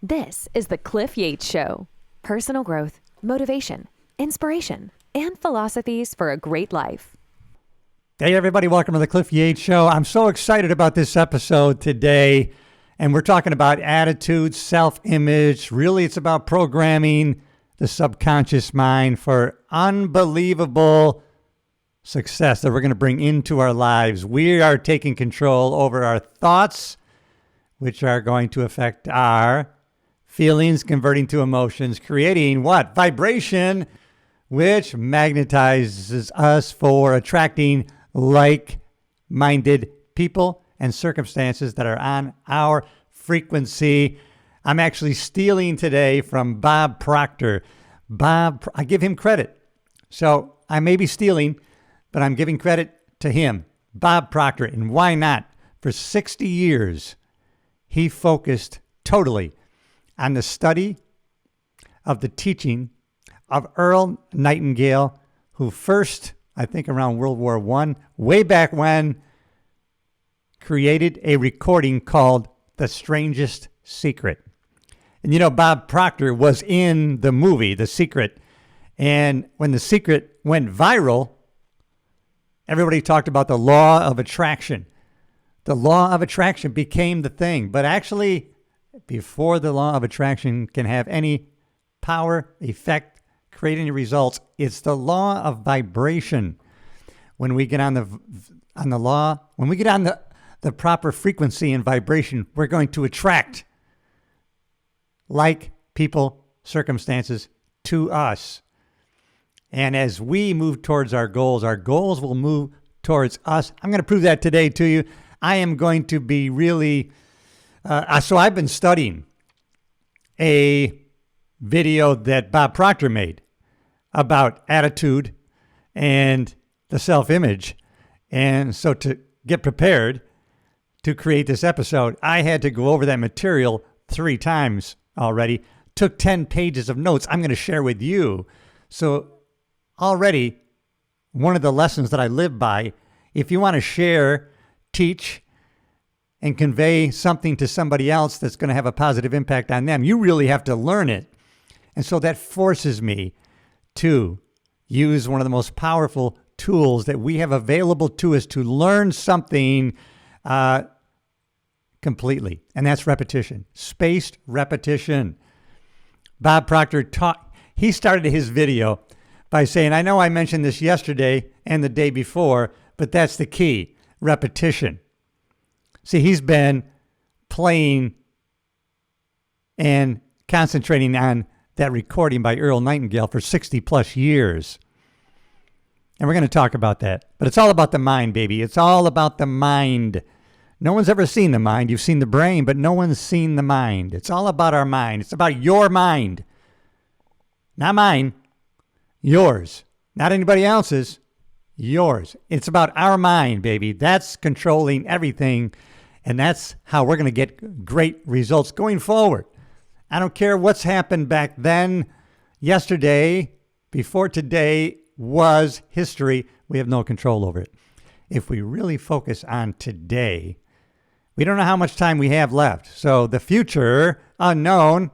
This is the Cliff Yates Show. Personal growth, motivation, inspiration, and philosophies for a great life. Hey everybody, welcome to the Cliff Yates Show. I'm so excited about this episode today, and we're talking about attitude, self-image. Really, it's about programming the subconscious mind for unbelievable success that we're going to bring into our lives. We are taking control over our thoughts, which are going to affect our feelings, converting to emotions, creating what? Vibration, which magnetizes us for attracting like-minded people and circumstances that are on our frequency. I'm actually stealing today from Bob Proctor. I give him credit. So I may be stealing, but I'm giving credit to him, Bob Proctor. And why not? For 60 years, he focused totally on the study of the teaching of Earl Nightingale, who first, I think around World War I, way back when, created a recording called The Strangest Secret. And you know, Bob Proctor was in the movie The Secret. And when The Secret went viral, everybody talked about the law of attraction. The law of attraction became the thing. But actually, before the law of attraction can have any power, effect, create any results, it's the law of vibration. When we get on the law, when we get on the proper frequency and vibration, we're going to attract like people, circumstances to us. And as we move towards our goals will move towards us. I'm going to prove that today to you. I am going to be really, so I've been studying a video that Bob Proctor made about attitude and the self-image. And so to get prepared to create this episode, I had to go over that material 3 times already. Took 10 pages of notes I'm going to share with you. So already, one of the lessons that I live by, if you want to share, teach, and convey something to somebody else that's going to have a positive impact on them, you really have to learn it. And so that forces me to use one of the most powerful tools that we have available to us to learn something completely. And that's repetition, spaced repetition. Bob Proctor he started his video by saying, I know I mentioned this yesterday and the day before, but that's the key, repetition. See, he's been playing and concentrating on that recording by Earl Nightingale for 60 plus years. And we're going to talk about that. But it's all about the mind, baby. It's all about the mind. No one's ever seen the mind. You've seen the brain, but no one's seen the mind. It's all about our mind. It's about your mind. Not mine. Yours. Not anybody else's. Yours. It's about our mind, baby. That's controlling everything. And that's how we're going to get great results going forward. I don't care what's happened back then, yesterday, before today was history. We have no control over it. If we really focus on today, we don't know how much time we have left. So the future, unknown.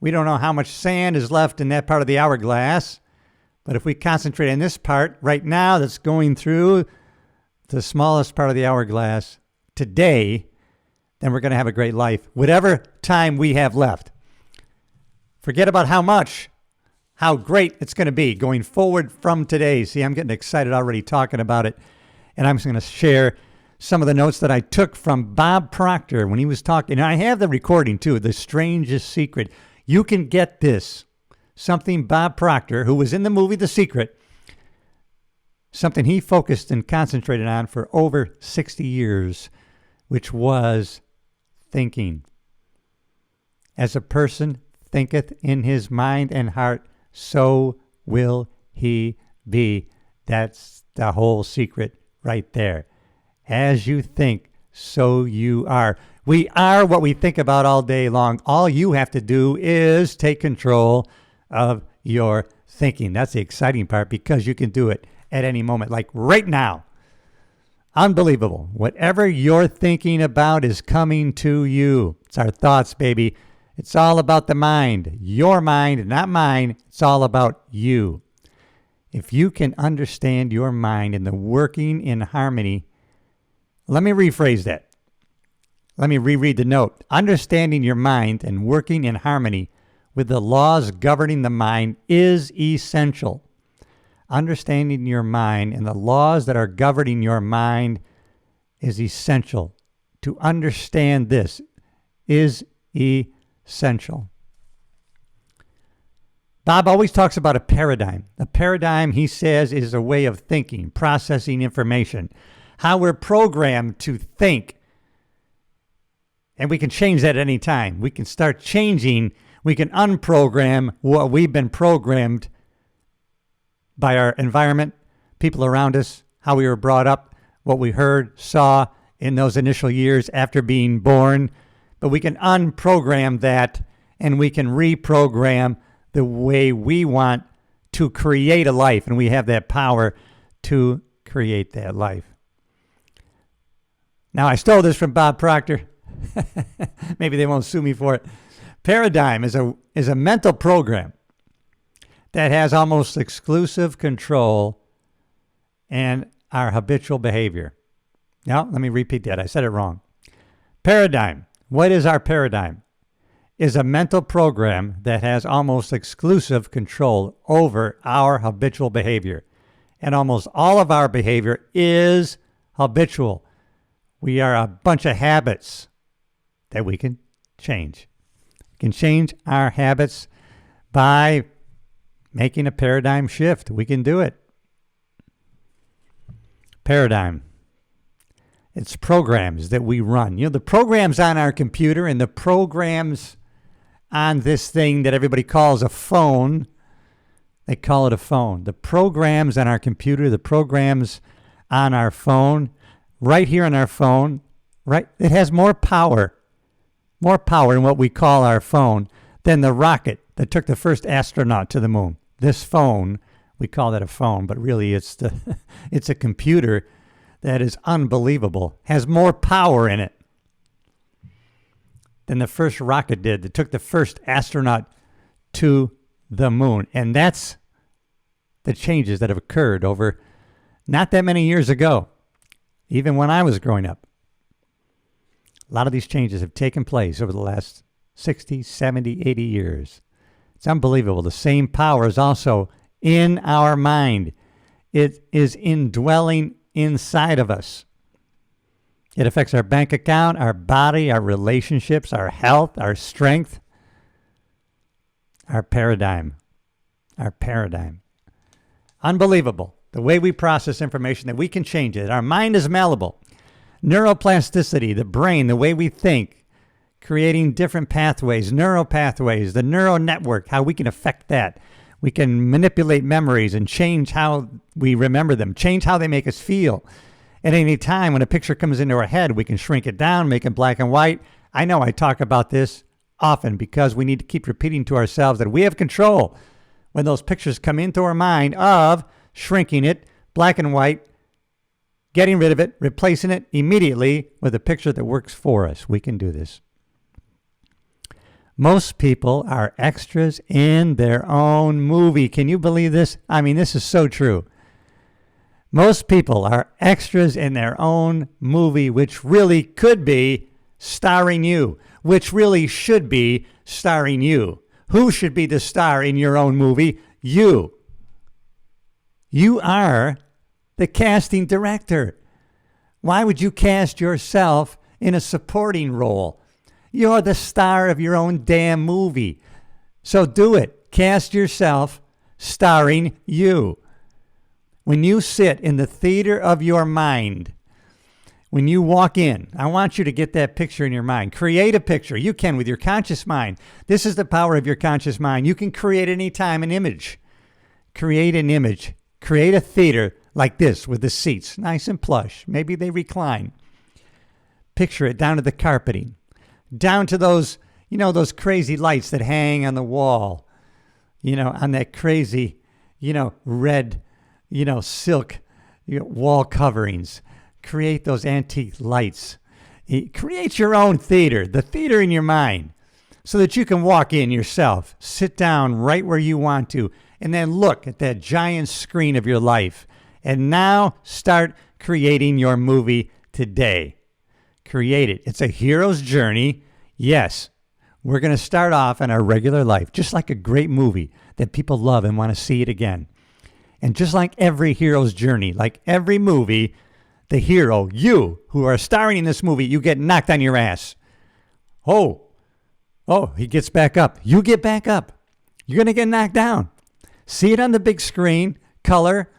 We don't know how much sand is left in that part of the hourglass. But if we concentrate on this part right now that's going through the smallest part of the hourglass today, then we're going to have a great life, whatever time we have left. Forget about how great it's going to be going forward from today. See, I'm getting excited already talking about it. And I'm just going to share some of the notes that I took from Bob Proctor when he was talking. And I have the recording too, The Strangest Secret. You can get this. Something Bob Proctor, who was in the movie The Secret, something he focused and concentrated on for over 60 years, which was thinking. As a person thinketh in his mind and heart, so will he be. That's the whole secret right there. As you think, so you are. We are what we think about all day long. All you have to do is take control of your thinking. That's the exciting part because you can do it at any moment, like right now. Unbelievable. Whatever you're thinking about is coming to you. It's our thoughts, baby. It's all about the mind. Your mind, not mine. It's all about you. If you can understand your mind and the working in harmony, let me rephrase that. Let me reread the note. Understanding your mind and working in harmony with the laws governing the mind is essential. Understanding your mind and the laws that are governing your mind is essential. To understand this is essential. Bob always talks about a paradigm. A paradigm, he says, is a way of thinking, processing information, how we're programmed to think. And we can change that any time. We can start changing. We can unprogram what we've been programmed by our environment, people around us, how we were brought up, what we heard, saw in those initial years after being born. But we can unprogram that, and we can reprogram the way we want to create a life, and we have that power to create that life. Now, I stole this from Bob Proctor. Maybe they won't sue me for it. Paradigm is a mental program that has almost exclusive control and our habitual behavior. Now, let me repeat that. I said it wrong. Paradigm. What is our paradigm? Is a mental program that has almost exclusive control over our habitual behavior. And almost all of our behavior is habitual. We are a bunch of habits that we can change. We can change our habits by making a paradigm shift. We can do it. Paradigm. It's programs that we run. You know, the programs on our computer and the programs on this thing that everybody calls a phone, they call it a phone. The programs on our computer, the programs on our phone, right here on our phone, right, it has more power in what we call our phone than the rocket that took the first astronaut to the moon. This phone, we call that a phone, but really it's a computer that is unbelievable, has more power in it than the first rocket did that took the first astronaut to the moon. And that's the changes that have occurred over not that many years ago, even when I was growing up. A lot of these changes have taken place over the last 60, 70, 80 years. It's unbelievable. The same power is also in our mind. It is indwelling inside of us. It affects our bank account, our body, our relationships, our health, our strength, our paradigm. Our paradigm. Unbelievable. The way we process information, that we can change it. Our mind is malleable. Neuroplasticity, the brain, the way we think, creating different pathways, neural pathways, the neural network, how we can affect that. We can manipulate memories and change how we remember them, change how they make us feel. At any time when a picture comes into our head, we can shrink it down, make it black and white. I know I talk about this often because we need to keep repeating to ourselves that we have control when those pictures come into our mind of shrinking it, black and white, getting rid of it, replacing it immediately with a picture that works for us. We can do this. Most people are extras in their own movie. Can you believe this? I mean, this is so true. Most people are extras in their own movie, which really could be starring you, which really should be starring you. Who should be the star in your own movie? You. You are the casting director. Why would you cast yourself in a supporting role? You're the star of your own damn movie. So do it. Cast yourself starring you. When you sit in the theater of your mind, when you walk in, I want you to get that picture in your mind. Create a picture. You can with your conscious mind. This is the power of your conscious mind. You can create anytime an image. Create an image. Create a theater like this with the seats, nice and plush. Maybe they recline. Picture it down to the carpeting, down to those, those crazy lights that hang on the wall, on that crazy, red, silk wall coverings. create those antique lights. Create your own theater, the theater in your mind, so that you can walk in yourself, sit down right where you want to, and then look at that giant screen of your life. And now start creating your movie today. Create it. It's a hero's journey. Yes, we're going to start off in our regular life, just like a great movie that people love and want to see it again. And just like every hero's journey, like every movie, the hero, you who are starring in this movie, you get knocked on your ass. Oh, he gets back up. You get back up. You're going to get knocked down. See it on the big screen, color,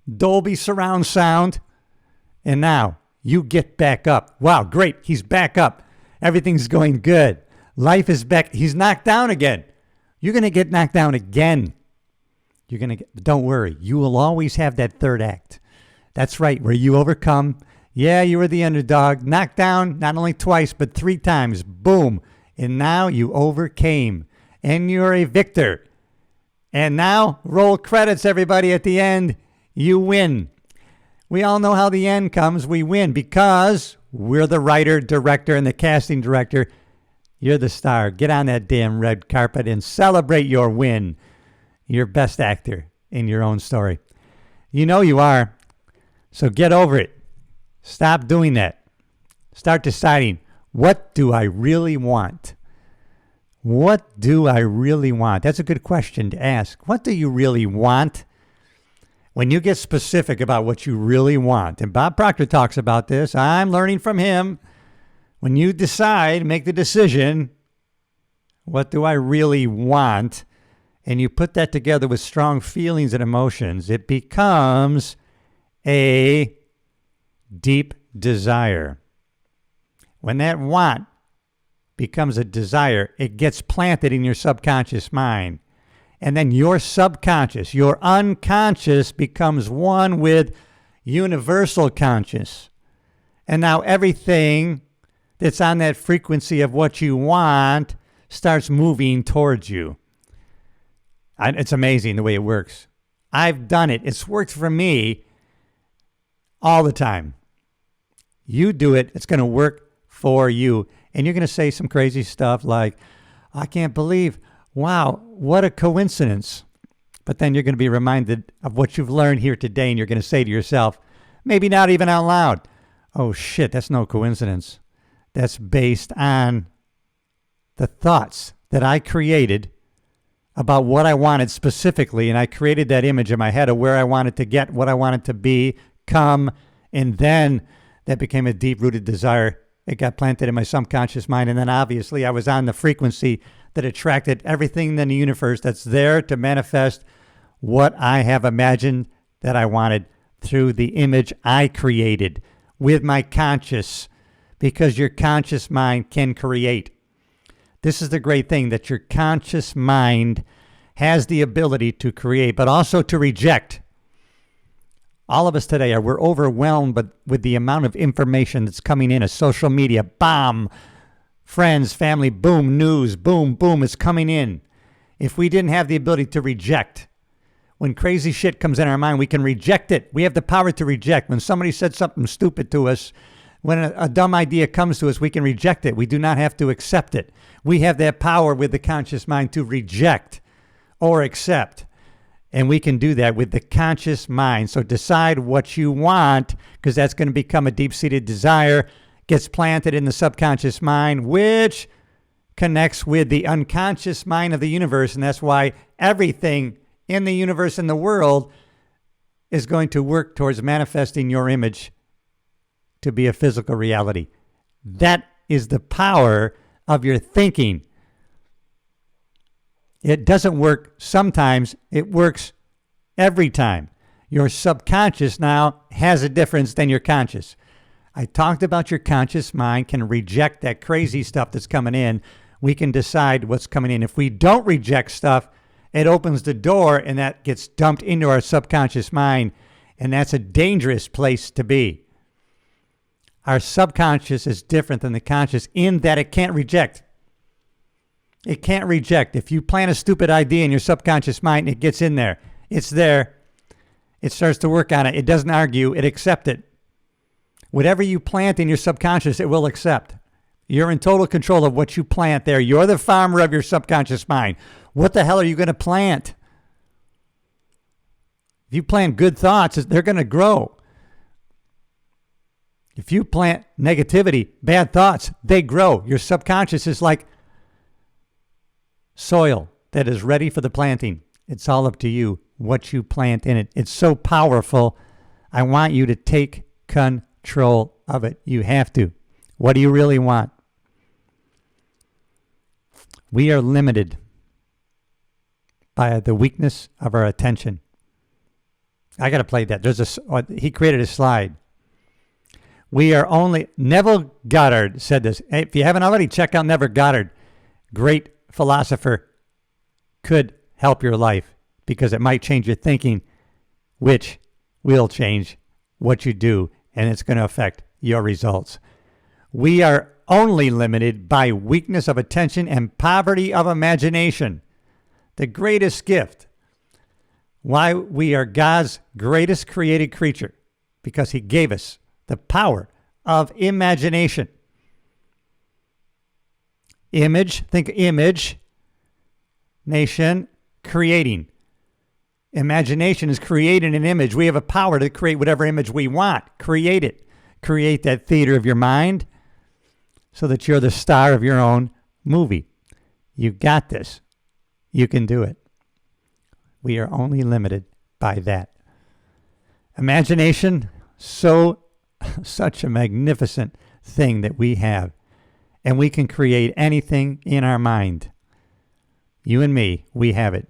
Dolby surround sound. And now you get back up. Wow, great. He's back up. Everything's going good. Life is back. He's knocked down again. You're going to get knocked down again. Don't worry. You will always have that third act. That's right, where you overcome. Yeah, you were the underdog. Knocked down not only twice, but 3 times. Boom. And now you overcame. And you're a victor. And now, roll credits, everybody, at the end. You win. We all know how the end comes. We win because we're the writer, director, and the casting director. You're the star. Get on that damn red carpet and celebrate your win. You're best actor in your own story. You know you are. So get over it. Stop doing that. Start deciding, what do I really want? What do I really want? That's a good question to ask. What do you really want? When you get specific about what you really want, and Bob Proctor talks about this, I'm learning from him. When you decide, make the decision, what do I really want? And you put that together with strong feelings and emotions, it becomes a deep desire. When that want becomes a desire, it gets planted in your subconscious mind. And then your subconscious, your unconscious becomes one with universal conscious. And now everything that's on that frequency of what you want starts moving towards you. It's amazing the way it works. I've done it. It's worked for me all the time. You do it, it's going to work for you. And you're going to say some crazy stuff like, I can't believe, wow, what a coincidence. But then you're going to be reminded of what you've learned here today, and you're going to say to yourself, maybe not even out loud, oh shit, that's no coincidence. That's based on the thoughts that I created about what I wanted specifically, and I created that image in my head of where I wanted to get, what I wanted to be, come, and then that became a deep-rooted desire. It got planted in my subconscious mind, and then obviously I was on the frequency that attracted everything in the universe that's there to manifest what I have imagined that I wanted through the image I created with my conscious, because your conscious mind can create. This is the great thing, that your conscious mind has the ability to create, but also to reject. All of us today we're overwhelmed with the amount of information that's coming in as social media. Bomb. Friends, family, boom, news, boom, boom, is coming in. If we didn't have the ability to reject, when crazy shit comes in our mind, we can reject it. We have the power to reject. When somebody said something stupid to us, when a dumb idea comes to us, we can reject it. We do not have to accept it. We have that power with the conscious mind to reject or accept. And we can do that with the conscious mind. So decide what you want, because that's going to become a deep-seated desire, gets planted in the subconscious mind, which connects with the unconscious mind of the universe. And that's why everything in the universe and the world is going to work towards manifesting your image to be a physical reality. That is the power of your thinking. It doesn't work sometimes. It works every time. Your subconscious now has a difference than your conscious. I talked about your conscious mind can reject that crazy stuff that's coming in. We can decide what's coming in. If we don't reject stuff, it opens the door and that gets dumped into our subconscious mind. And that's a dangerous place to be. Our subconscious is different than the conscious in that it can't reject. It can't reject. If you plant a stupid idea in your subconscious mind, it gets in there. It's there. It starts to work on it. It doesn't argue. It accepts it. Whatever you plant in your subconscious, it will accept. You're in total control of what you plant there. You're the farmer of your subconscious mind. What the hell are you going to plant? If you plant good thoughts, they're going to grow. If you plant negativity, bad thoughts, they grow. Your subconscious is like soil that is ready for the planting. It's all up to you what you plant in it. It's so powerful. I want you to take control of it. You have to. What do you really want? We are limited by the weakness of our attention. I got to play that. He created a slide. We are only, Neville Goddard said this. Hey, if you haven't already, check out Neville Goddard. Great philosopher. Could help your life because it might change your thinking, which will change what you do, and it's going to affect your results. We are only limited by weakness of attention and poverty of imagination. The greatest gift. Why we are God's greatest created creature, because he gave us the power of imagination. Image, think image, nation, creating. Imagination is creating an image. We have a power to create whatever image we want. Create it. Create that theater of your mind so that you're the star of your own movie. You got this. You can do it. We are only limited by that. Imagination, such a magnificent thing that we have. And we can create anything in our mind. You and me, we have it.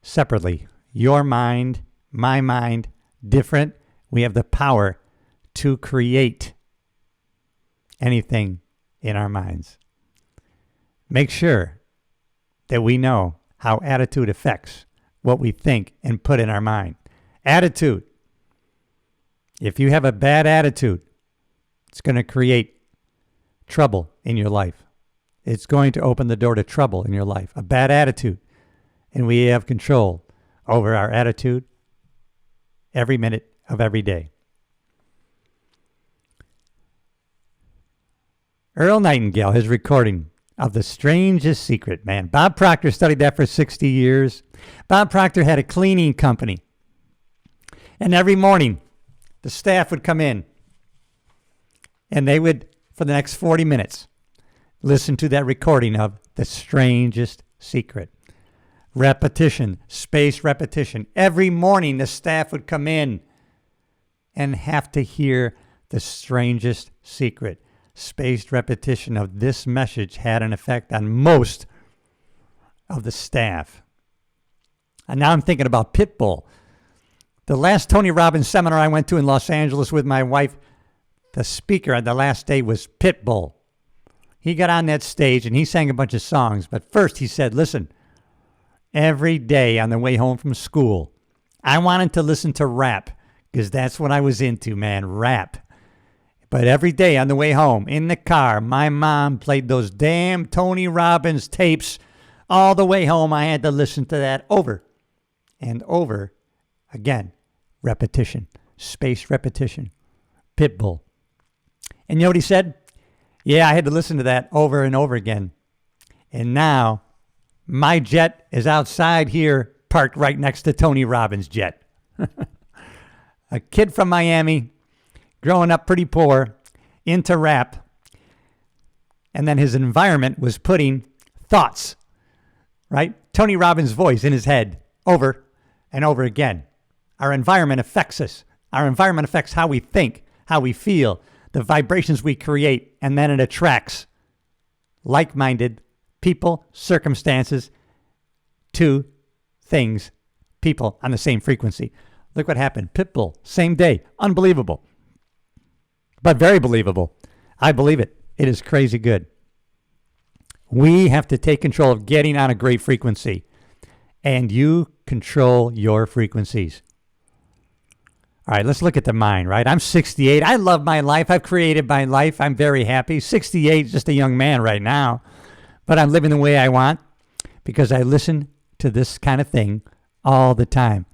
Separately. Your mind, my mind, different. We have the power to create anything in our minds. Make sure that we know how attitude affects what we think and put in our mind. Attitude. If you have a bad attitude, it's going to create trouble in your life. It's going to open the door to trouble in your life. A bad attitude. And we have control over our attitude every minute of every day. Earl Nightingale, his recording of The Strangest Secret, man. Bob Proctor studied that for 60 years. Bob Proctor had a cleaning company. And every morning, the staff would come in. And they would, for the next 40 minutes, listen to that recording of The Strangest Secret. Repetition, spaced repetition. Every morning, the staff would come in and have to hear The Strangest Secret. Spaced repetition of this message had an effect on most of the staff. And now I'm thinking about Pitbull. The last Tony Robbins seminar I went to in Los Angeles with my wife, the speaker on the last day was Pitbull. He got on that stage and he sang a bunch of songs. But first he said, listen, every day on the way home from school, I wanted to listen to rap because that's what I was into, man, rap. But every day on the way home, in the car, my mom played those damn Tony Robbins tapes. All the way home, I had to listen to that over and over again. Repetition, spaced repetition, Pitbull. And you know what he said? Yeah, I had to listen to that over and over again. And now, my jet is outside here, parked right next to Tony Robbins' jet. A kid from Miami, growing up pretty poor, into rap, and then his environment was putting thoughts, right? Tony Robbins' voice in his head over and over again. Our environment affects us. Our environment affects how we think, how we feel, the vibrations we create, and then it attracts like-minded people, circumstances, to things, people on the same frequency. Look what happened. Pitbull, same day. Unbelievable. But very believable. I believe it. It is crazy good. We have to take control of getting on a great frequency. And you control your frequencies. All right, let's look at the mind, right? I'm 68. I love my life. I've created my life. I'm very happy. 68, just a young man right now. But I'm living the way I want because I listen to this kind of thing all the time.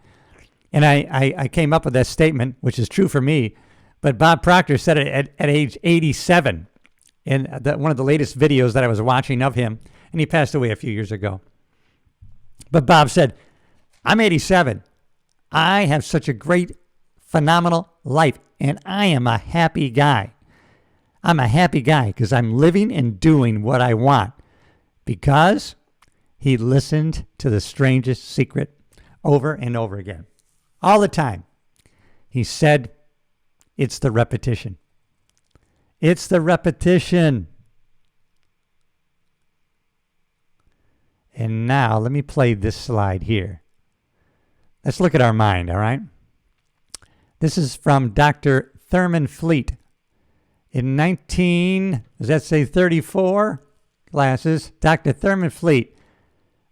And I came up with that statement, which is true for me. But Bob Proctor said it at age 87 in one of the latest videos that I was watching of him, and he passed away a few years ago. But Bob said, I'm 87. I have such a great, phenomenal life, and I am a happy guy. I'm a happy guy because I'm living and doing what I want, because he listened to the strangest secret over and over again. All the time. He said, it's the repetition. It's the repetition. And now let me play this slide here. Let's look at our mind, all right? This is from Dr. Thurman Fleet. In 34 glasses, Dr. Thurman Fleet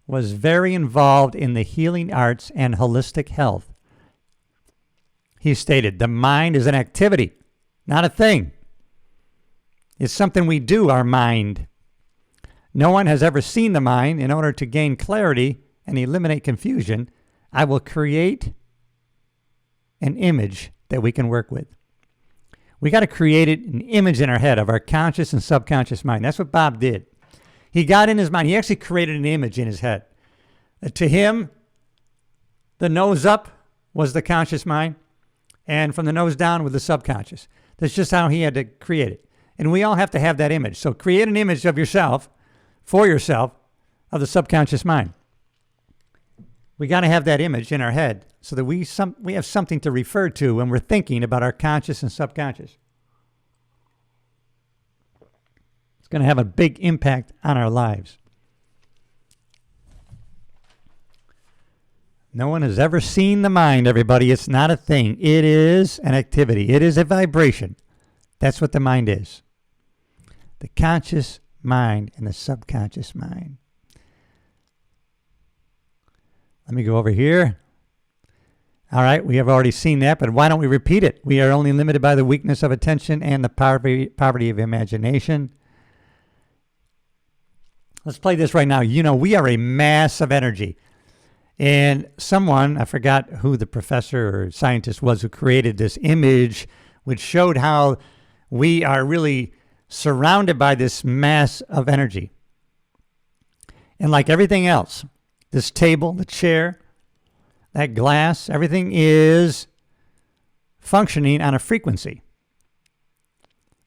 was very involved in the healing arts and holistic health. He stated, the mind is an activity, not a thing. It's something we do, our mind. No one has ever seen the mind. In order to gain clarity and eliminate confusion, I will create an image that we can work with. We got to create an image in our head of our conscious and subconscious mind. That's what Bob did. He got in his mind. He actually created an image in his head. To him, the nose up was the conscious mind, and from the nose down with the subconscious. That's just how he had to create it. And we all have to have that image. So create an image of yourself, for yourself, of the subconscious mind. We got to have that image in our head so that we have something to refer to when we're thinking about our conscious and subconscious. It's going to have a big impact on our lives. No one has ever seen the mind, everybody. It's not a thing. It is an activity. It is a vibration. That's what the mind is. The conscious mind and the subconscious mind. Let me go over here. All right, we have already seen that, but why don't we repeat it? We are only limited by the weakness of attention and the poverty of imagination. Let's play this right now. You know, we are a mass of energy. And someone, I forgot who the professor or scientist was, who created this image, which showed how we are really surrounded by this mass of energy. And like everything else, this table, the chair, that glass, everything is functioning on a frequency.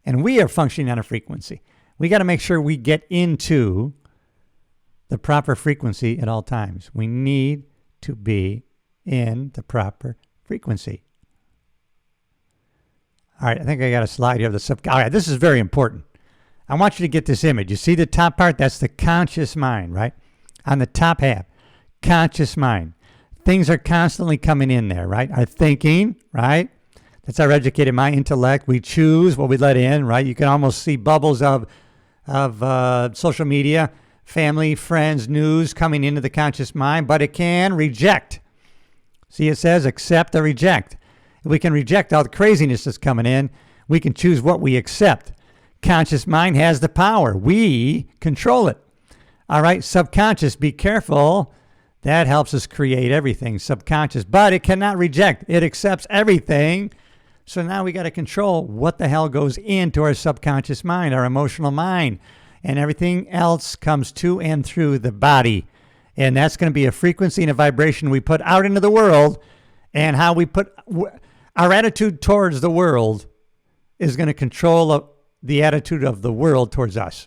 And we are functioning on a frequency. We got to make sure we get into the proper frequency at all times. We need to be in the proper frequency. All right, I think I got a slide here of the all right, this is very important. I want you to get this image. You see the top part? That's the conscious mind, right? On the top half, conscious mind. Things are constantly coming in there, right? Our thinking, right? That's our educated mind, intellect. We choose what we let in, right? You can almost see bubbles of social media, family, friends, news coming into the conscious mind, but it can reject. See, it says accept or reject. We can reject all the craziness that's coming in. We can choose what we accept. Conscious mind has the power. We control it. All right, subconscious, be careful. That helps us create everything, subconscious, but it cannot reject. It accepts everything. So now we got to control what the hell goes into our subconscious mind, our emotional mind. And everything else comes to and through the body. And that's going to be a frequency and a vibration we put out into the world. And how we put our attitude towards the world is going to control the attitude of the world towards us.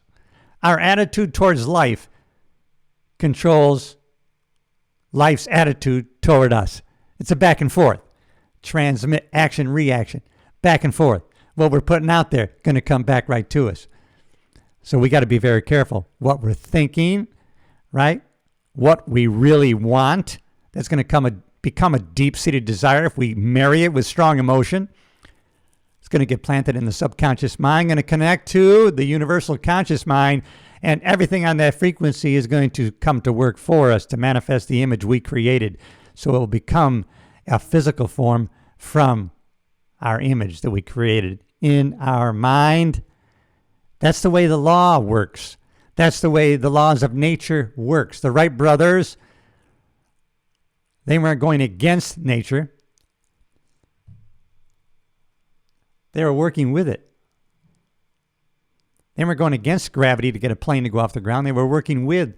Our attitude towards life controls life's attitude toward us. It's a back and forth. Transmit, action, reaction. Back and forth. What we're putting out there going to come back right to us. So we got to be very careful. What we're thinking, right? What we really want, that's going to become a deep-seated desire if we marry it with strong emotion. It's going to get planted in the subconscious mind, going to connect to the universal conscious mind, and everything on that frequency is going to come to work for us to manifest the image we created. So it will become a physical form from our image that we created in our mind. That's the way the law works. That's the way the laws of nature works. The Wright brothers, they weren't going against nature. They were working with it. They weren't going against gravity to get a plane to go off the ground. They were working with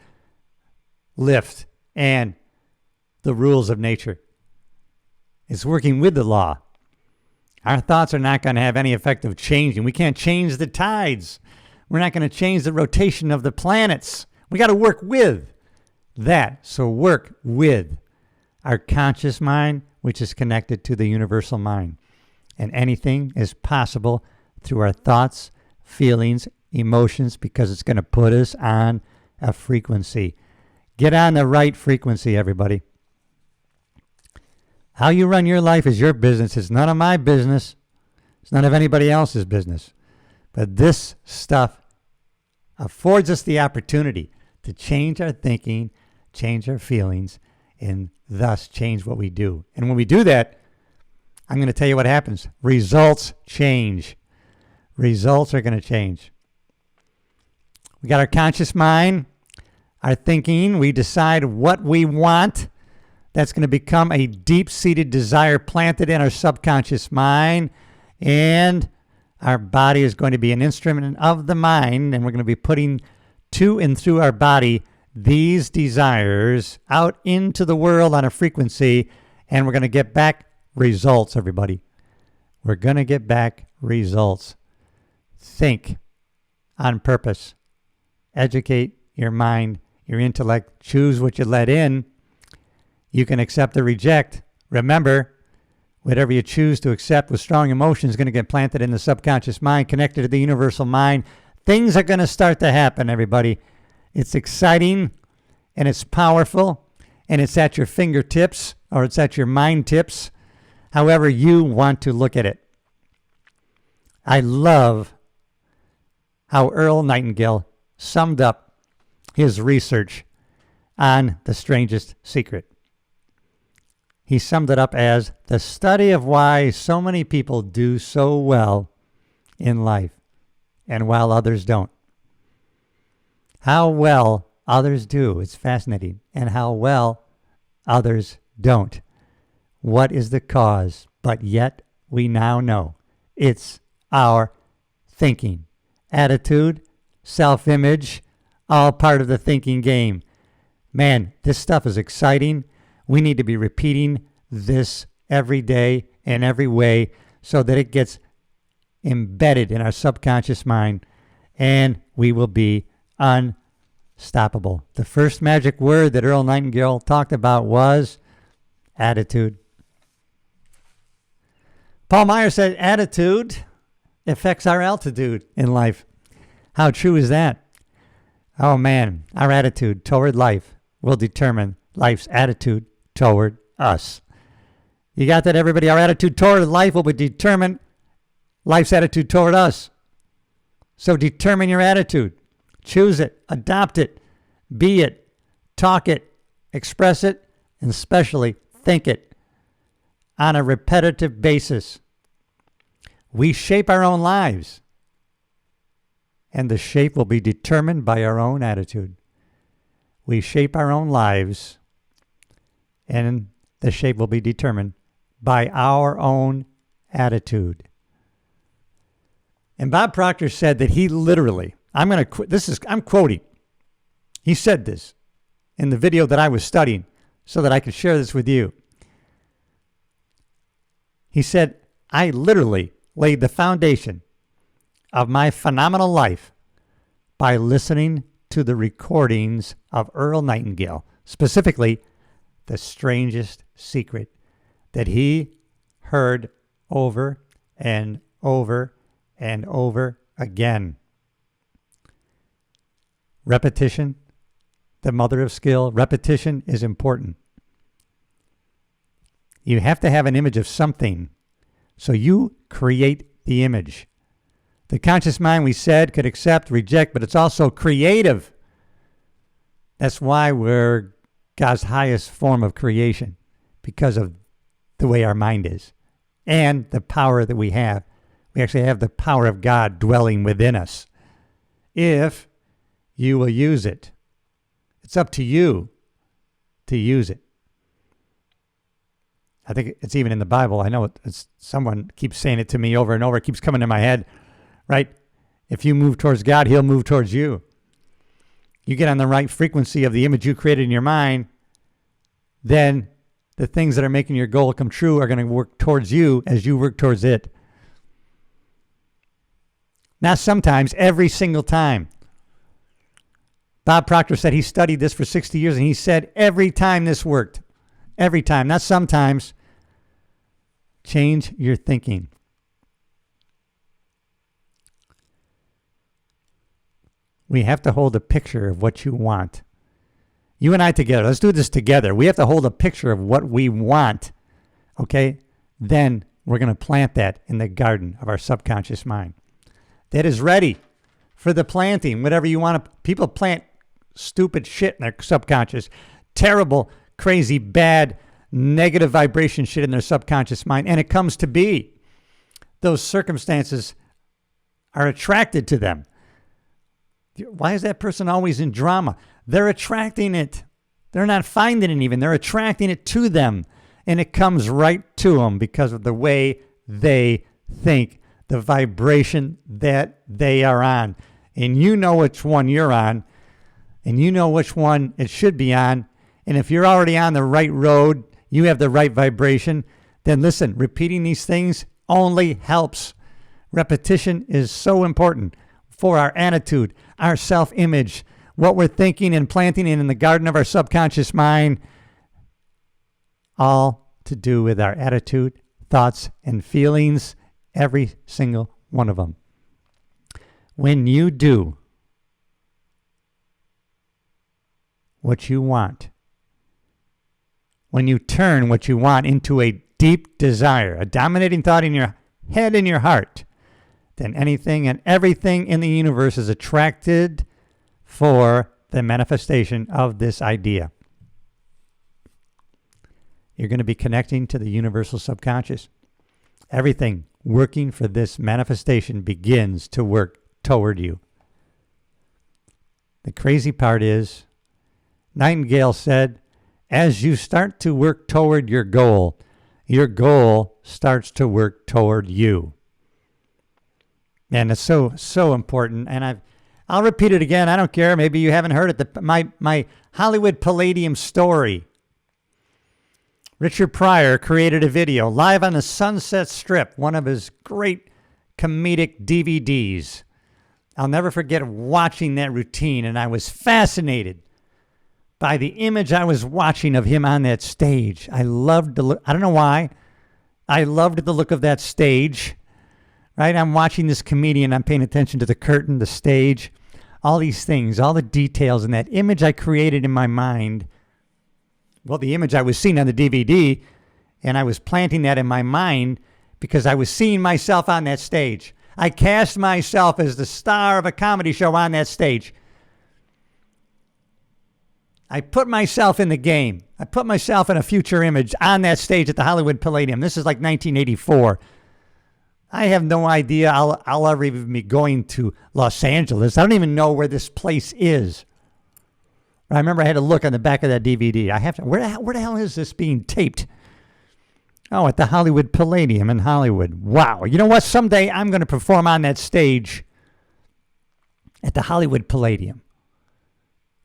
lift and the rules of nature. It's working with the law. Our thoughts are not going to have any effect of changing. We can't change the tides. We're not going to change the rotation of the planets. We got to work with that. So work with our conscious mind, which is connected to the universal mind. And anything is possible through our thoughts, feelings, emotions, because it's going to put us on a frequency. Get on the right frequency, everybody. How you run your life is your business. It's none of my business. It's none of anybody else's business. But this stuff affords us the opportunity to change our thinking, change our feelings, and thus change what we do. And when we do that, I'm going to tell you what happens. Results change. Results are going to change. We got our conscious mind, our thinking. We decide what we want. That's going to become a deep-seated desire planted in our subconscious mind. And our body is going to be an instrument of the mind. And we're going to be putting to and through our body these desires out into the world on a frequency. And we're going to get back results, everybody. We're going to get back results. Think on purpose. Educate your mind, your intellect. Choose what you let in. You can accept or reject. Remember, whatever you choose to accept with strong emotion is going to get planted in the subconscious mind, connected to the universal mind. Things are going to start to happen, everybody. It's exciting, and it's powerful, and it's at your fingertips, or it's at your mind tips, however you want to look at it. I love how Earl Nightingale summed up his research on the strangest secret. He summed it up as the study of why so many people do so well in life and while others don't. How well others do, it's fascinating, and how well others don't. What is the cause? But yet we now know it's our thinking, attitude, self-image, all part of the thinking game. Man, this stuff is exciting. We need to be repeating this every day in every way so that it gets embedded in our subconscious mind and we will be unstoppable. The first magic word that Earl Nightingale talked about was attitude. Paul Meyer said attitude affects our altitude in life. How true is that? Oh man, our attitude toward life will determine life's attitude toward us. You got that, everybody? Our attitude toward life will determine life's attitude toward us. So determine your attitude. Choose it, adopt it, be it, talk it, express it, and especially think it on a repetitive basis. We shape our own lives, and the shape will be determined by our own attitude. We shape our own lives, and the shape will be determined by our own attitude. And Bob Proctor said that he literally, I'm quoting. He said this in the video that I was studying so that I could share this with you. He said, I literally laid the foundation of my phenomenal life by listening to the recordings of Earl Nightingale, specifically the strangest secret that he heard over and over and over again. Repetition, the mother of skill. Repetition is important. You have to have an image of something, so you create the image. The conscious mind, we said, could accept, reject, but it's also creative. That's why we're God's highest form of creation, because of the way our mind is and the power that we have. We actually have the power of God dwelling within us if you will use it. It's up to you to use it. I think it's even in the Bible. I know someone keeps saying it to me over and over. It keeps coming to my head, right? If you move towards God, he'll move towards you. You get on the right frequency of the image you created in your mind, then the things that are making your goal come true are going to work towards you as you work towards it. Not sometimes, every single time. Bob Proctor said he studied this for 60 years, and he said every time this worked. Every time, not sometimes. Change your thinking. We have to hold a picture of what you want. You and I together, let's do this together. We have to hold a picture of what we want, okay? Then we're going to plant that in the garden of our subconscious mind. That is ready for the planting, whatever you want to. People plant stupid shit in their subconscious, terrible, crazy, bad, negative vibration shit in their subconscious mind, and it comes to be. Those circumstances are attracted to them. Why is that person always in drama? They're attracting it. They're not finding it even. They're attracting it to them, and it comes right to them because of the way they think, the vibration that they are on. And you know which one you're on, and you know which one it should be on. And if you're already on the right road, you have the right vibration, then listen, repeating these things only helps. Repetition is so important for our attitude, our self-image, what we're thinking and planting in the garden of our subconscious mind, all to do with our attitude, thoughts, and feelings, every single one of them. When you do what you want, when you turn what you want into a deep desire, a dominating thought in your head and your heart, then anything and everything in the universe is attracted for the manifestation of this idea. You're going to be connecting to the universal subconscious. Everything working for this manifestation begins to work toward you. The crazy part is, Nightingale said, as you start to work toward your goal starts to work toward you. And it's so important. And I'll repeat it again. I don't care. Maybe you haven't heard it. My Hollywood Palladium story. Richard Pryor created a video live on the Sunset Strip, one of his great comedic DVDs. I'll never forget watching that routine, and I was fascinated by the image I was watching of him on that stage. I loved the look. I don't know why. I loved the look of that stage. Right? I'm watching this comedian. I'm paying attention to the curtain, the stage, all these things, all the details in that image I created in my mind. Well, the image I was seeing on the DVD, and I was planting that in my mind because I was seeing myself on that stage. I cast myself as the star of a comedy show on that stage. I put myself in the game. I put myself in a future image on that stage at the Hollywood Palladium. This is like 1984. I have no idea I'll ever even be going to Los Angeles. I don't even know where this place is. I remember I had to look on the back of that DVD. Where the hell is this being taped? Oh, at the Hollywood Palladium in Hollywood. Wow. You know what? Someday I'm going to perform on that stage at the Hollywood Palladium.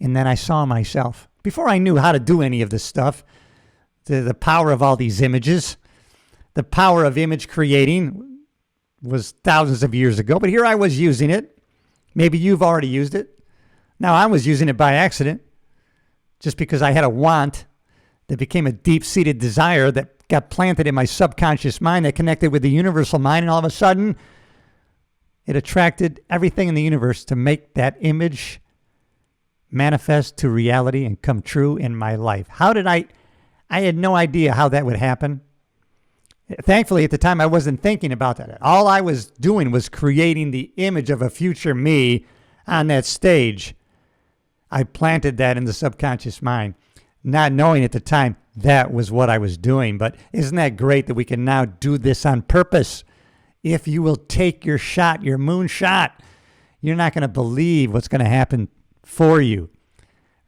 And then I saw myself, before I knew how to do any of this stuff, the power of all these images, the power of image creating was thousands of years ago, but here I was using it. Maybe you've already used it. Now I was using it by accident, just because I had a want that became a deep-seated desire that got planted in my subconscious mind that connected with the universal mind, and all of a sudden it attracted everything in the universe to make that image manifest to reality and come true in my life. How did I had no idea how that would happen. Thankfully, at the time, I wasn't thinking about that. All I was doing was creating the image of a future me on that stage. I planted that in the subconscious mind, not knowing at the time that was what I was doing. But isn't that great that we can now do this on purpose? If you will take your shot, your moon shot, you're not going to believe what's going to happen for you.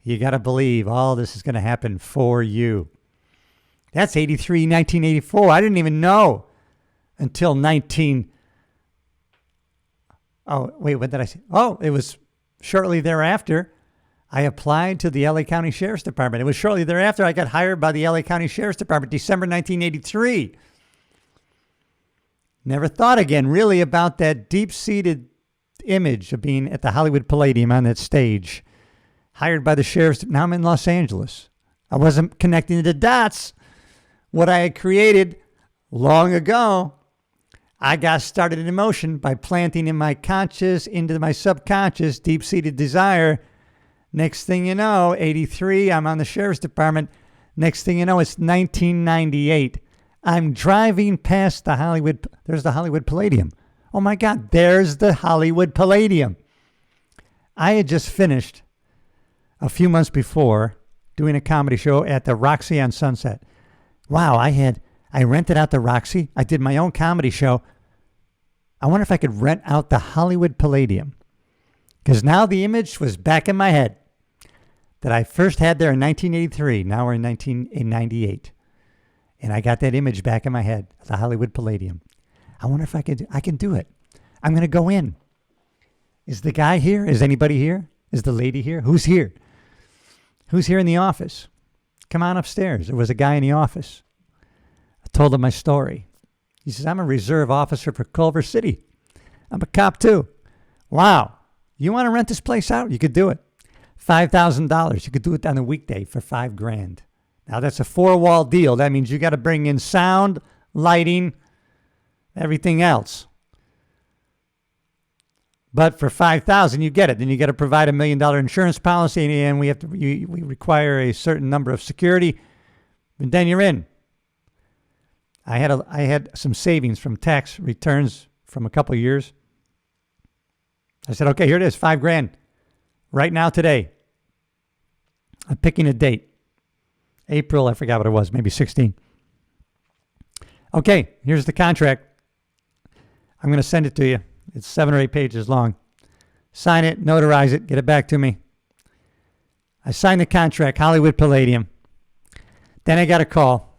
You got to believe all this is going to happen for you. That's 1984. I didn't even know until what did I say? Oh, it was shortly thereafter I applied to the LA County Sheriff's Department. It was shortly thereafter I got hired by the LA County Sheriff's Department, December 1983. Never thought again really about that deep-seated image of being at the Hollywood Palladium on that stage. Hired by the sheriff's. Now I'm in Los Angeles. I wasn't connecting the dots. What I had created long ago, I got started in motion by planting in my conscious, into my subconscious, deep-seated desire. Next thing you know, 83, I'm on the sheriff's department. Next thing you know, it's 1998. I'm driving past the Hollywood. There's the Hollywood Palladium. Oh my God, there's the Hollywood Palladium. I had just finished a few months before doing a comedy show at the Roxy on Sunset. Wow, I rented out the Roxy. I did my own comedy show. I wonder if I could rent out the Hollywood Palladium. Because now the image was back in my head that I first had there in 1983. Now we're in 1998. And I got that image back in my head, the Hollywood Palladium. I wonder if I can do it. I'm going to go in. Is the guy here? Is anybody here? Is the lady here? Who's here? Who's here in the office? Come on upstairs. There was a guy in the office. I told him my story. He says, I'm a reserve officer for Culver City. I'm a cop too. Wow. You want to rent this place out? You could do it. $5,000. You could do it on a weekday for $5,000. Now that's a 4-wall deal. That means you got to bring in sound, lighting, everything else. But for $5,000, you get it. Then you got to provide $1 million insurance policy, and we require a certain number of security, and then you're in. I had some savings from tax returns from a couple of years. I said, okay, here it is, $5,000, right now today. I'm picking a date. April, I forgot what it was, maybe 16. Okay, here's the contract. I'm going to send it to you. It's 7 or 8 pages long. Sign it, notarize it, get it back to me. I signed the contract, Hollywood Palladium. Then I got a call.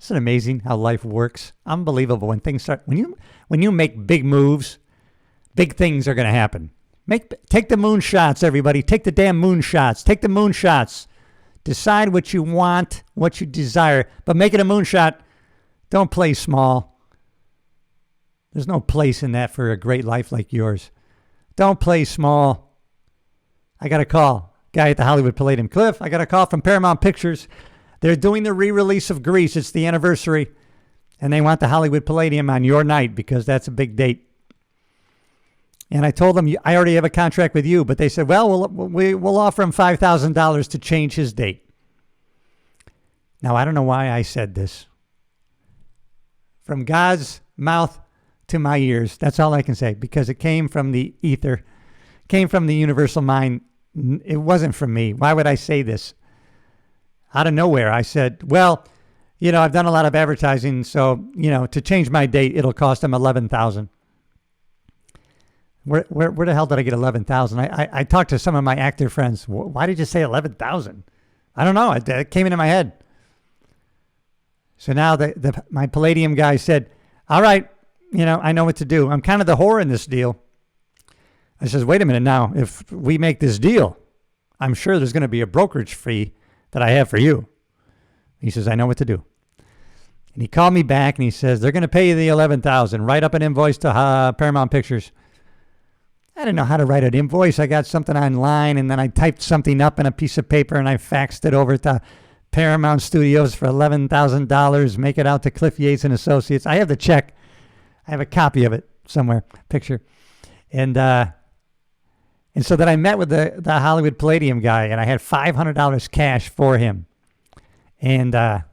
Isn't it amazing how life works? Unbelievable when things start. When you make big moves, big things are going to happen. Take the moon shots, everybody. Take the damn moon shots. Take the moon shots. Decide what you want, what you desire, but make it a moonshot. Don't play small. There's no place in that for a great life like yours. Don't play small. I got a call. Guy at the Hollywood Palladium. Cliff, I got a call from Paramount Pictures. They're doing the re-release of Grease. It's the anniversary. And they want the Hollywood Palladium on your night because that's a big date. And I told them, I already have a contract with you. But they said, well, we'll offer him $5,000 to change his date. Now, I don't know why I said this. From God's mouth to my ears. That's all I can say. Because it came from the ether. Came from the universal mind. It wasn't from me. Why would I say this? Out of nowhere, I said, well, I've done a lot of advertising. So, to change my date, it'll cost them $11,000. Where the hell did I get 11,000? I talked to some of my actor friends. Why did you say 11,000? I don't know. It came into my head. So now my Palladium guy said, all right, I know what to do. I'm kind of the whore in this deal. I says, wait a minute now. If we make this deal, I'm sure there's going to be a brokerage fee that I have for you. He says, I know what to do. And he called me back and he says, they're going to pay you the $11,000. Write up an invoice to Paramount Pictures. I didn't know how to write an invoice. I got something online and then I typed something up in a piece of paper and I faxed it over to Paramount Studios for $11,000. Make it out to Cliff Yates and Associates. I have the check. I have a copy of it somewhere, picture. And so then I met with the Hollywood Palladium guy and I had $500 cash for him. And I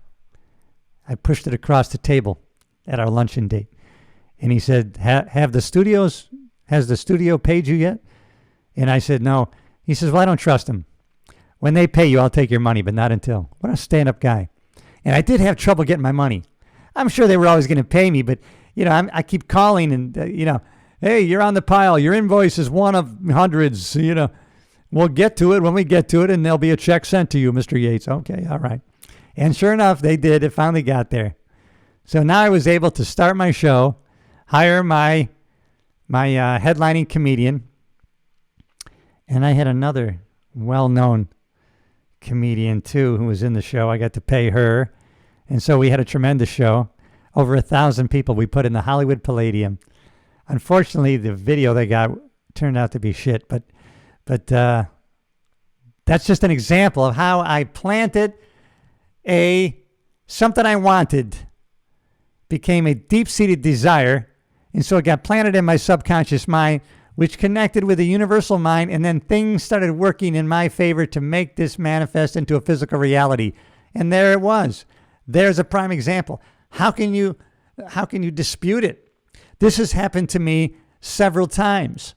pushed it across the table at our luncheon date. And he said, has the studio paid you yet? And I said, no. He says, well, I don't trust them. When they pay you, I'll take your money, but not until. What a stand-up guy. And I did have trouble getting my money. I'm sure they were always going to pay me, but, I keep calling and, hey, you're on the pile. Your invoice is one of hundreds. We'll get to it when we get to it, and there'll be a check sent to you, Mr. Yates. Okay, all right. And sure enough, they did. It finally got there. So now I was able to start my show, hire my headlining comedian, and I had another well-known comedian too who was in the show. I got to pay her, and so we had a tremendous show. Over 1,000 people we put in the Hollywood Palladium. Unfortunately, the video they got turned out to be shit, but that's just an example of how I planted something I wanted became a deep-seated desire, and so it got planted in my subconscious mind, which connected with the universal mind, and then things started working in my favor to make this manifest into a physical reality. And there it was. There's a prime example. How can you dispute it? This has happened to me several times.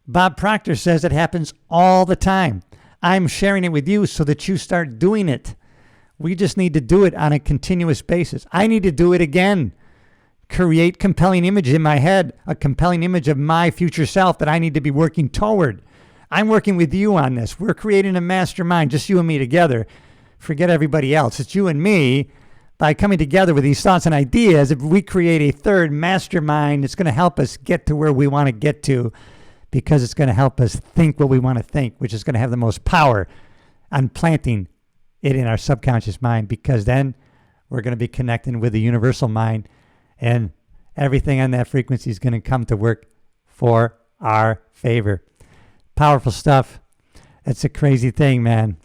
Bob Proctor says it happens all the time. I'm sharing it with you so that you start doing it. We just need to do it on a continuous basis. I need to do it again. Create compelling image in my head, a compelling image of my future self that I need to be working toward. I'm working with you on this. We're creating a mastermind, just you and me together. Forget everybody else. It's you and me. By coming together with these thoughts and ideas, if we create a third mastermind, it's going to help us get to where we want to get to, because it's going to help us think what we want to think, which is going to have the most power on planting it in our subconscious mind, because then we're going to be connecting with the universal mind, and everything on that frequency is going to come to work for our favor. Powerful stuff. It's a crazy thing, man.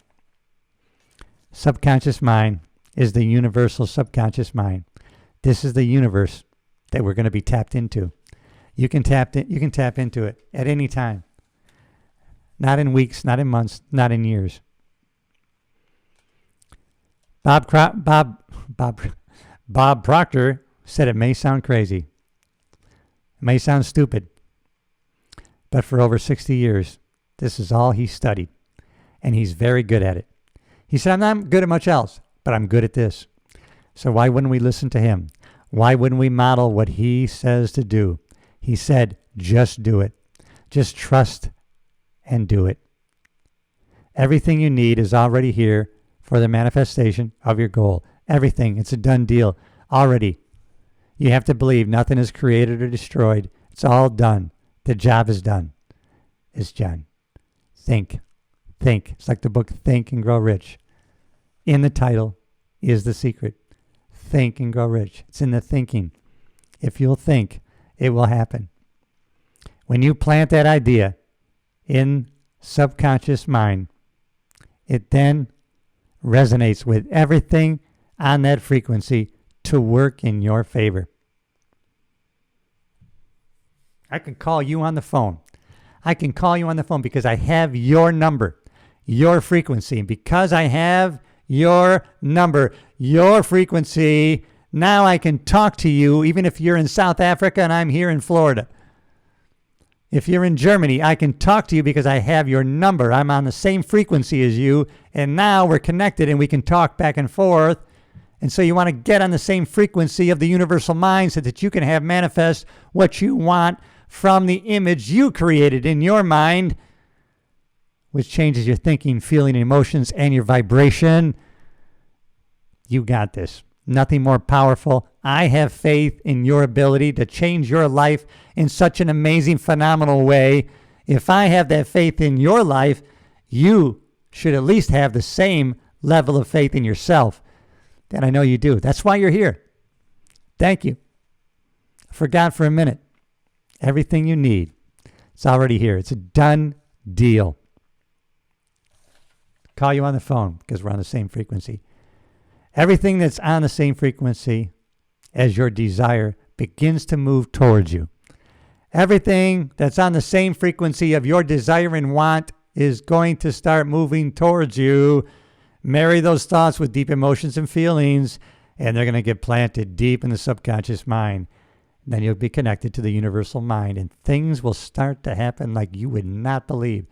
Subconscious mind is the universal subconscious mind. This is the universe that we're going to be tapped into. You can tap into it at any time. Not in weeks, not in months, not in years. Bob Proctor said it may sound crazy. It may sound stupid. But for over 60 years, this is all he studied. And he's very good at it. He said, I'm not good at much else, but I'm good at this. So why wouldn't we listen to him? Why wouldn't we model what he says to do? He said, just do it. Just trust and do it. Everything you need is already here for the manifestation of your goal. Everything. It's a done deal already. You have to believe nothing is created or destroyed. It's all done. The job is done. It's done. Think. Think. It's like the book Think and Grow Rich. In the title is the secret. Think and grow rich. It's in the thinking. If you'll think, it will happen. When you plant that idea in subconscious mind, it then resonates with everything on that frequency to work in your favor. I can call you on the phone. I can call you on the phone because I have your number, your frequency. And because I have your number, your frequency, now I can talk to you even if you're in South Africa and I'm here in Florida. If you're in Germany, I can talk to you because I have your number. I'm on the same frequency as you, and now we're connected and we can talk back and forth. And so you want to get on the same frequency of the universal mind so that you can have manifest what you want from the image you created in your mind, which changes your thinking, feeling, emotions, and your vibration. You got this. Nothing more powerful. I have faith in your ability to change your life in such an amazing, phenomenal way. If I have that faith in your life, you should at least have the same level of faith in yourself. And I know you do. That's why you're here. Thank you. I forgot for a minute. Everything you need, it's already here. It's a done deal. Call you on the phone because we're on the same frequency. Everything that's on the same frequency as your desire begins to move towards you. Everything that's on the same frequency of your desire and want is going to start moving towards you. Marry those thoughts with deep emotions and feelings, and they're going to get planted deep in the subconscious mind. Then you'll be connected to the universal mind, and things will start to happen like you would not believe.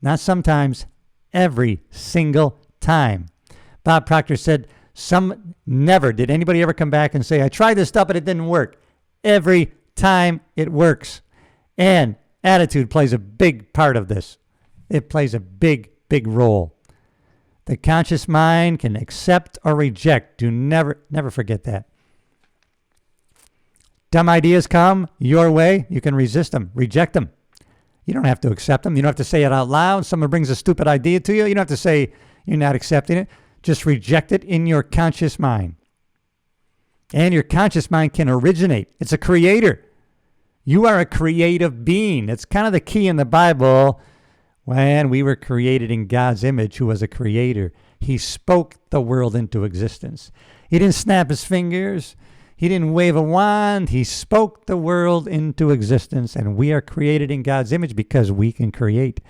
Not sometimes, every single time. Bob Proctor said, never did anybody ever come back and say, I tried this stuff, but it didn't work. Every time it works. And attitude plays a big part of this. It plays a big, big role. The conscious mind can accept or reject. Do never forget that. Dumb ideas come your way. You can resist them, reject them. You don't have to accept them. You don't have to say it out loud. Someone brings a stupid idea to you. You don't have to say you're not accepting it. Just reject it in your conscious mind. And your conscious mind can originate. It's a creator. You are a creative being. It's kind of the key in the Bible. When we were created in God's image, who was a creator, he spoke the world into existence. He didn't snap his fingers. He didn't wave a wand. He spoke the world into existence. And we are created in God's image because we can create.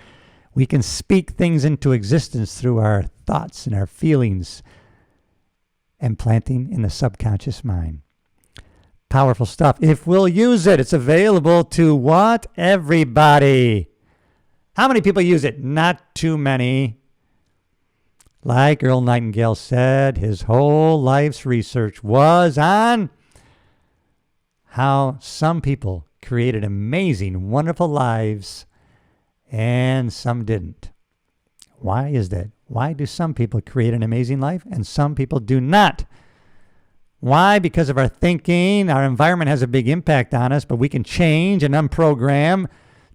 We can speak things into existence through our thoughts and our feelings and planting in the subconscious mind. Powerful stuff. If we'll use it, it's available to what? Everybody. How many people use it? Not too many. Like Earl Nightingale said, his whole life's research was on how some people created amazing, wonderful lives and some didn't. Why is that? Why do some people create an amazing life and some people do not? Why? Because of our thinking. Our environment has a big impact on us, but we can change and unprogram.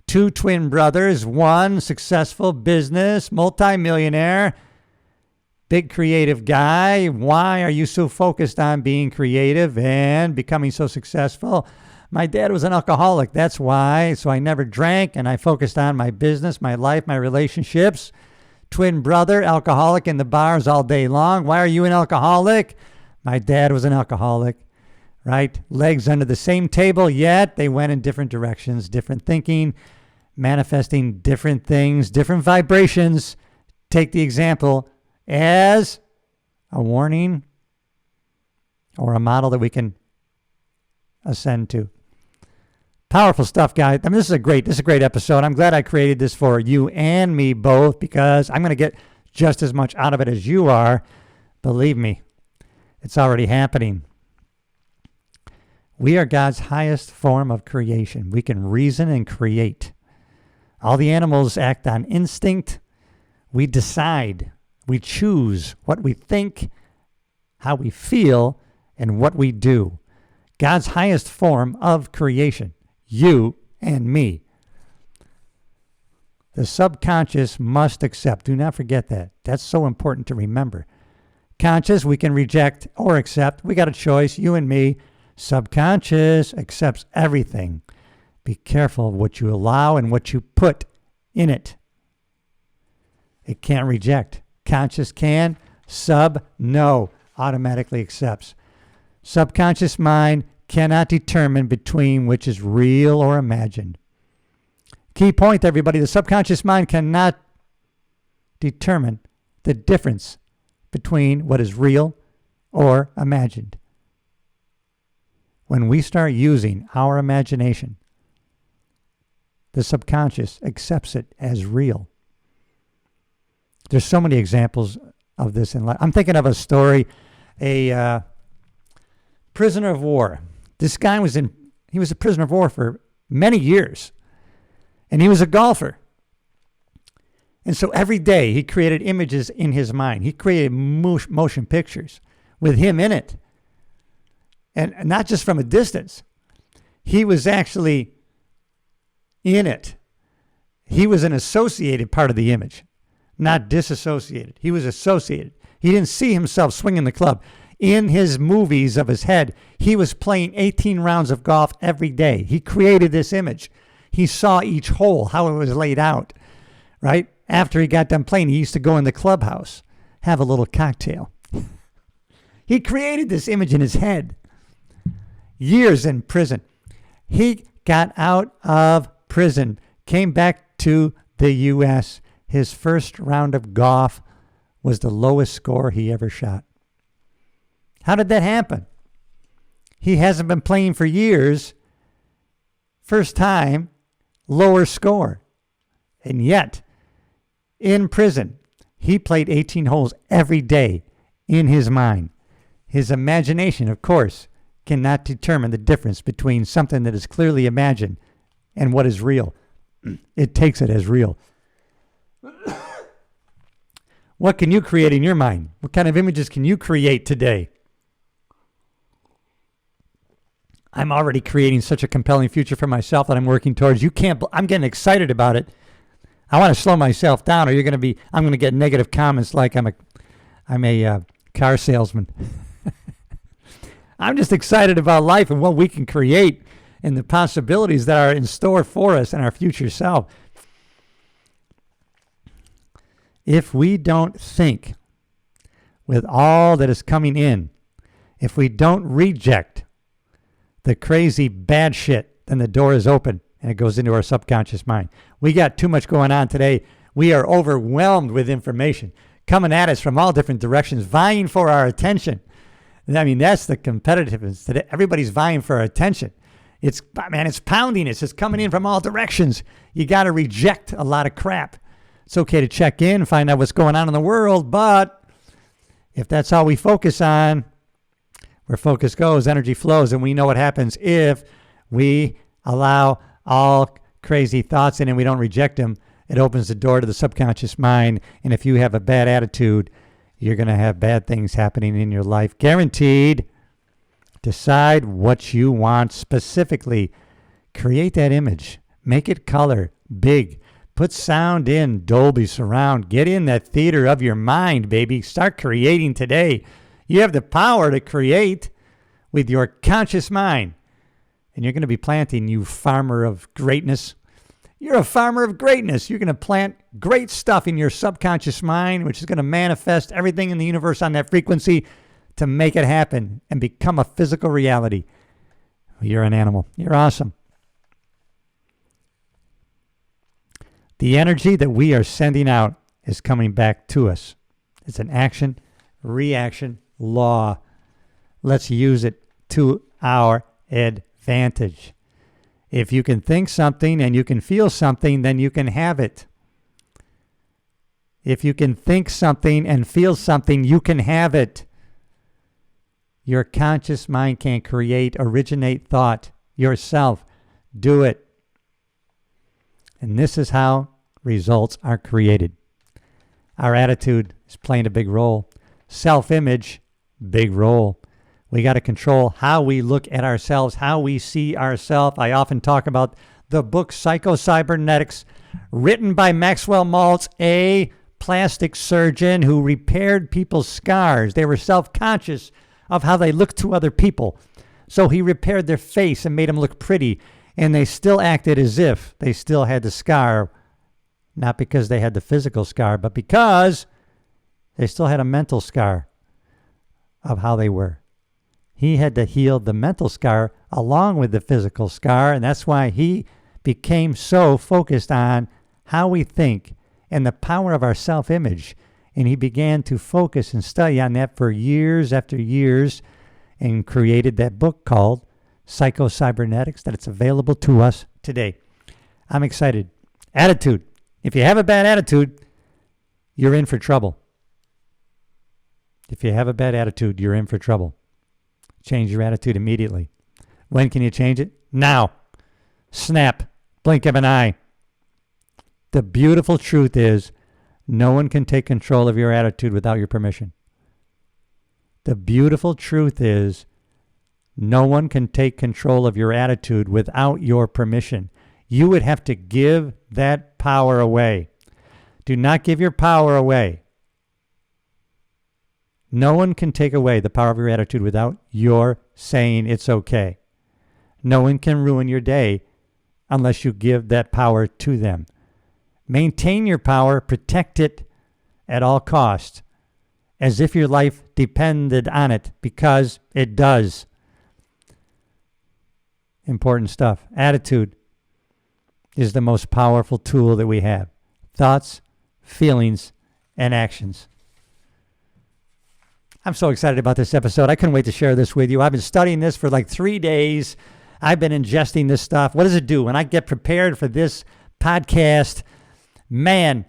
Two twin brothers, one successful business, multimillionaire, big creative guy. Why are you so focused on being creative and becoming so successful? My dad was an alcoholic. That's why. So I never drank and I focused on my business, my life, my relationships. Twin brother, alcoholic in the bars all day long. Why are you an alcoholic? My dad was an alcoholic. Right? Legs under the same table, yet they went in different directions, different thinking, manifesting different things, different vibrations. Take the example as a warning or a model that we can ascend to. Powerful stuff, guys. I mean, this is a great episode. I'm glad I created this for you and me both because I'm going to get just as much out of it as you are. Believe me, it's already happening. We are God's highest form of creation. We can reason and create. All the animals act on instinct. We decide. We choose what we think, how we feel, and what we do. God's highest form of creation. You and me. The subconscious must accept. Do not forget that. That's so important to remember. Conscious, we can reject or accept. We got a choice, you and me. Subconscious accepts everything. Be careful of what you allow and what you put in it. It can't reject. Conscious can. No. Automatically accepts. Subconscious mind cannot determine between which is real or imagined. Key point, everybody. The subconscious mind cannot determine the difference between what is real or imagined. When we start using our imagination, the subconscious accepts it as real. There's so many examples of this in life. I'm thinking of a story, a prisoner of war. This guy was a prisoner of war for many years, and he was a golfer. And so every day he created images in his mind. He created motion pictures with him in it. And not just from a distance. He was actually in it. He was an associated part of the image, not disassociated. He was associated. He didn't see himself swinging the club. In his movies of his head, he was playing 18 rounds of golf every day. He created this image. He saw each hole, how it was laid out, right? After he got done playing, he used to go in the clubhouse, have a little cocktail. He created this image in his head. Years in prison. He got out of prison, came back to the U.S. His first round of golf was the lowest score he ever shot. How did that happen? He hasn't been playing for years. First time, lower score. And yet, in prison, he played 18 holes every day in his mind. His imagination, of course, cannot determine the difference between something that is clearly imagined and what is real. It takes it as real. What can you create in your mind? What kind of images can you create today? I'm already creating such a compelling future for myself that I'm working towards. I'm getting excited about it. I want to slow myself down, or I'm going to get negative comments like I'm a car salesman. I'm just excited about life and what we can create and the possibilities that are in store for us and our future self. If we don't think with all that is coming in, if we don't reject the crazy bad shit, then the door is open and it goes into our subconscious mind. We got too much going on today. We are overwhelmed with information coming at us from all different directions, vying for our attention. I mean, that's the competitiveness today. Everybody's vying for our attention. It's pounding us. It's coming in from all directions. You got to reject a lot of crap. It's okay to check in, find out what's going on in the world, but if that's all we focus on, where focus goes, energy flows, and we know what happens if we allow all crazy thoughts in and we don't reject them. It opens the door to the subconscious mind, and if you have a bad attitude, you're going to have bad things happening in your life. Guaranteed. Decide what you want specifically. Create that image. Make it color, big. Put sound in, Dolby Surround. Get in that theater of your mind, baby. Start creating today. You have the power to create with your conscious mind. And you're going to be planting, you farmer of greatness. You're a farmer of greatness. You're going to plant great stuff in your subconscious mind, which is going to manifest everything in the universe on that frequency to make it happen and become a physical reality. You're an animal. You're awesome. The energy that we are sending out is coming back to us. It's an action, reaction, law. Let's use it to our advantage. If you can think something and you can feel something, then you can have it. If you can think something and feel something, you can have it. Your conscious mind can originate thought yourself. Do it. And this is how results are created. Our attitude is playing a big role. Self-image, big role. We got to control how we look at ourselves, how we see ourselves. I often talk about the book Psycho-Cybernetics, written by Maxwell Maltz, a plastic surgeon who repaired people's scars. They were self-conscious of how they looked to other people. So he repaired their face and made them look pretty. And they still acted as if they still had the scar, not because they had the physical scar, but because they still had a mental scar of how they were. He had to heal the mental scar along with the physical scar, and that's why he became so focused on how we think and the power of our self-image. And he began to focus and study on that for years after years and created that book called Psycho-Cybernetics, that it's available to us today. I'm excited. Attitude. If you have a bad attitude, you're in for trouble. If you have a bad attitude, you're in for trouble. Change your attitude immediately. When can you change it? Now. Snap. Blink of an eye. The beautiful truth is, no one can take control of your attitude without your permission. The beautiful truth is, no one can take control of your attitude without your permission. You would have to give that power away. Do not give your power away. No one can take away the power of your attitude without your saying it's okay. No one can ruin your day unless you give that power to them. Maintain your power, protect it at all costs, as if your life depended on it, because it does. Important stuff. Attitude is the most powerful tool that we have. Thoughts, feelings, and actions. I'm so excited about this episode. I couldn't wait to share this with you. I've been studying this for like 3 days. I've been ingesting this stuff. What does it do? When I get prepared for this podcast, man,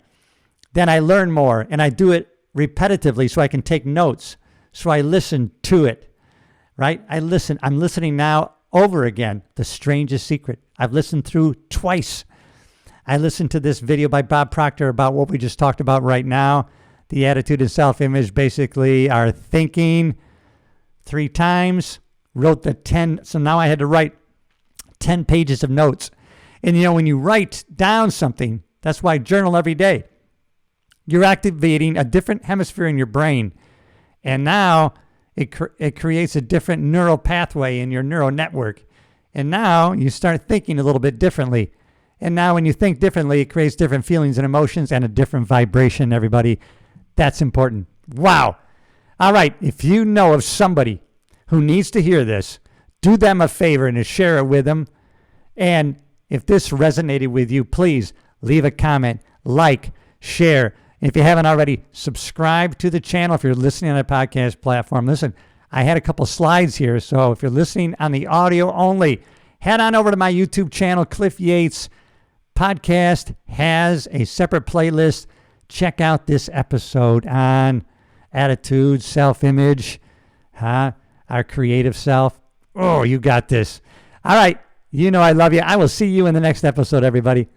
then I learn more, and I do it repetitively so I can take notes. So I listen to it, right? I'm listening now over again, The Strangest Secret. I've listened through twice. I listened to this video by Bob Proctor about what we just talked about right now. The attitude and self-image basically are thinking 3 times, wrote the 10. So now I had to write 10 pages of notes. And when you write down something, that's why I journal every day. You're activating a different hemisphere in your brain. And now it creates a different neural pathway in your neural network. And now you start thinking a little bit differently. And now when you think differently, it creates different feelings and emotions and a different vibration, everybody. That's important. Wow. All right. If you know of somebody who needs to hear this, do them a favor and share it with them. And if this resonated with you, please leave a comment, like, share. If you haven't already, subscribe to the channel if you're listening on a podcast platform. Listen, I had a couple slides here, so if you're listening on the audio only, head on over to my YouTube channel. Cliff Yates Podcast has a separate playlist. Check out this episode on attitude, self-image, our creative self. Oh, you got this. All right. I love you. I will see you in the next episode, everybody.